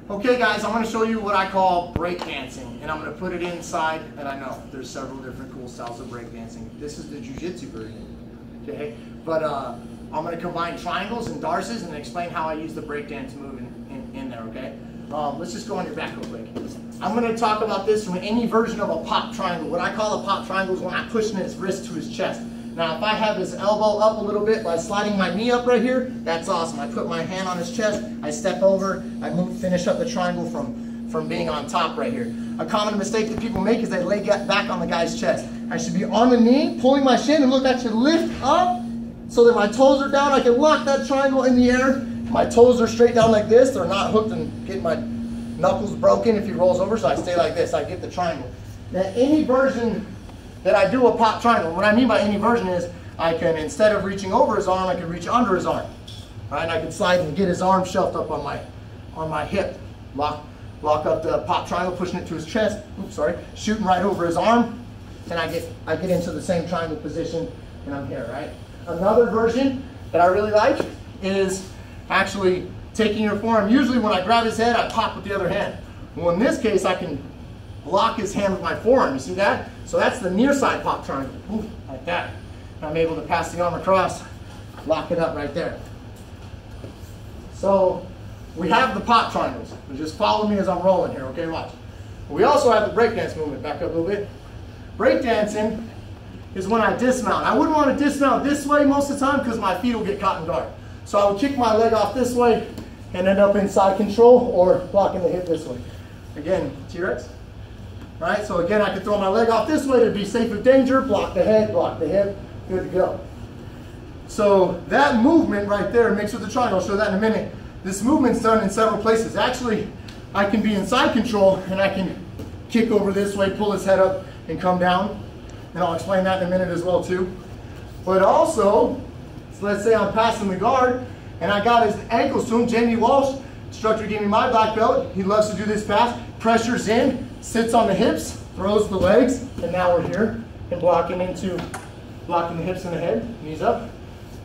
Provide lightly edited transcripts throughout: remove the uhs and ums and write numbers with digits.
Okay guys, I'm going to show you what I call breakdancing, and I'm going to put it inside, and I know there's several different cool styles of breakdancing. This is the jiu-jitsu version, okay? But I'm going to combine triangles and darces and explain how I use the breakdance move in there, okay? Let's just go on your back real quick. I'm going to talk about this from any version of a pop triangle. What I call a pop triangle is when I'm pushing his wrist to his chest. Now, if I have his elbow up a little bit by sliding my knee up right here, that's awesome. I put my hand on his chest, I step over, I finish up the triangle from being on top right here. A common mistake that people make is they lay back on the guy's chest. I should be on the knee, pulling my shin, and look, I should lift up so that my toes are down. I can lock that triangle in the air. My toes are straight down like this. They're not hooked and get my knuckles broken if he rolls over, so I stay like this. I get the triangle. Now, any version that I do a pop triangle, what I mean by any version is I can, instead of reaching over his arm, I can reach under his arm. Right? And I can slide and get his arm shelved up on my hip. Lock up the pop triangle, pushing it to his chest. Oops, sorry. Shooting right over his arm. And I get into the same triangle position, and I'm here, right? Another version that I really like is actually taking your forearm. Usually when I grab his head, I pop with the other hand. Well, in this case, I can block his hand with my forearm. You see that? So that's the near side pop triangle. Ooh, like that. And I'm able to pass the arm across, lock it up right there. So we have the pop triangles. Just follow me as I'm rolling here, okay? Watch. We also have the breakdance movement. Back up a little bit. Breakdancing is when I dismount. I wouldn't want to dismount this way most of the time because my feet will get caught in guard. So I would kick my leg off this way and end up in side control or blocking the hip this way. Again, T-Rex. Right, so again, I could throw my leg off this way to be safe of danger, block the head, block the hip, good to go. So that movement right there mixed with the triangle, I'll show that in a minute. This movement's done in several places. Actually, I can be in side control and I can kick over this way, pull his head up and come down. And I'll explain that in a minute as well too. But also, so let's say I'm passing the guard and I got his ankles to him. Jamie Walsh, instructor, gave me my black belt. He loves to do this pass, pressures in, sits on the hips, throws the legs, and now we're here and blocking the hips and the head, knees up,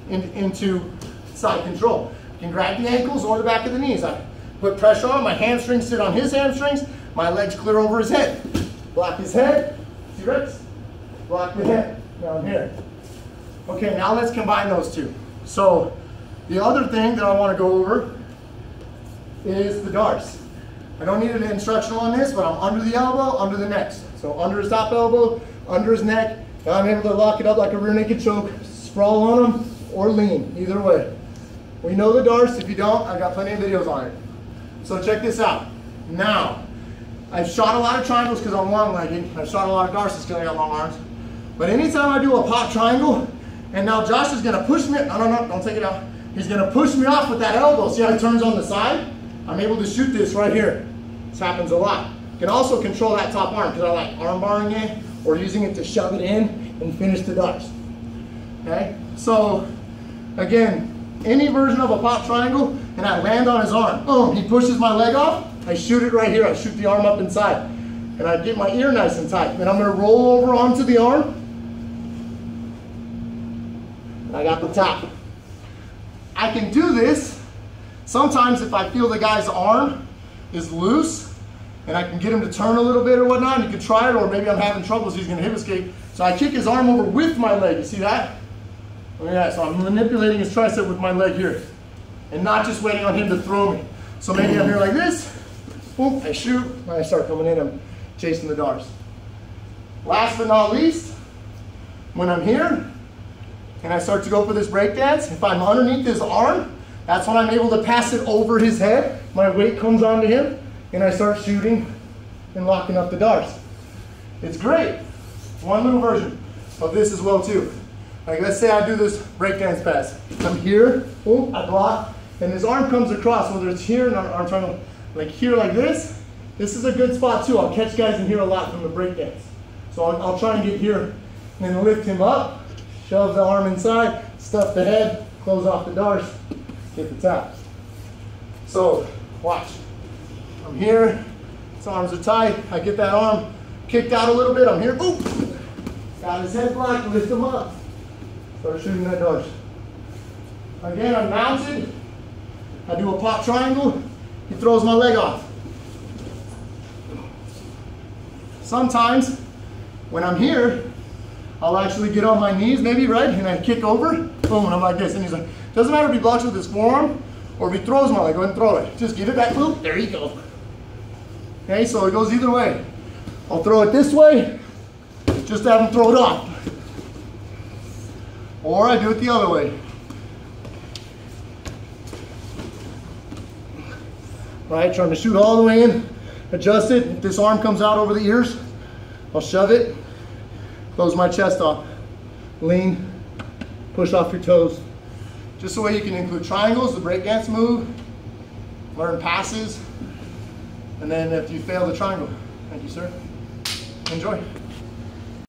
into side control. You can grab the ankles or the back of the knees. I put pressure on, my hamstrings sit on his hamstrings, my legs clear over his head. Block his head, T-Rex, block the head, down here. Okay, now let's combine those two. So the other thing that I want to go over is the Darce. I don't need an instructional on this, but I'm under the elbow, under the neck. So under his top elbow, under his neck, and I'm able to lock it up like a rear naked choke, sprawl on him, or lean, either way. We know the Darce. If you don't, I've got plenty of videos on it. So check this out. Now, I've shot a lot of triangles because I'm long-legged. I've shot a lot of Darces because I got long arms. But anytime I do a pop triangle, and now Josh is going to push me, no, don't take it out. He's going to push me off with that elbow. See how he turns on the side? I'm able to shoot this right here. This happens a lot. You can also control that top arm because I like arm barring it or using it to shove it in and finish the Darce. Okay? So, again, any version of a pop triangle and I land on his arm. Boom, he pushes my leg off. I shoot it right here. I shoot the arm up inside. And I get my ear nice and tight. Then I'm going to roll over onto the arm. And I got the top. I can do this sometimes if I feel the guy's arm is loose and I can get him to turn a little bit or whatnot. You can try it, or maybe I'm having trouble so he's going to hip escape. So I kick his arm over with my leg. You see that? Look at that. So I'm manipulating his tricep with my leg here and not just waiting on him to throw me. So maybe I'm here like this. Boom, I shoot. When I start coming in, I'm chasing the Darce. Last but not least, when I'm here and I start to go for this breakdance, if I'm underneath his arm, that's when I'm able to pass it over his head. My weight comes onto him, and I start shooting and locking up the Darce. It's great. One little version of this as well too. Like let's say I do this breakdance pass. I'm here, boom, I block, and his arm comes across, whether it's here and I'm trying to, like here like this. This is a good spot too. I'll catch guys in here a lot from the breakdance. So I'll try and get here and then lift him up, shove the arm inside, stuff the head, close off the Darce, get the tap. So watch. I'm here, his arms are tight. I get that arm kicked out a little bit. I'm here, boom. Got his head blocked, lift him up. Start shooting that Darce. Again, I'm mounted. I do a pop triangle. He throws my leg off. sometimes when I'm here, I'll actually get on my knees maybe, right? And I kick over, boom, and I'm like this. And he's like, doesn't matter if he blocks with his forearm or if he throws my leg, go ahead and throw it. Just give it back, boom, there you go. Okay, so it goes either way. I'll throw it this way, just to have him throw it off. Or I do it the other way. Right, trying to shoot all the way in, adjust it. If this arm comes out over the ears, I'll shove it, close my chest off, lean, push off your toes. Just the way you can include triangles, the breakdance move, learn passes, and then if you fail the triangle. Thank you, sir. Enjoy.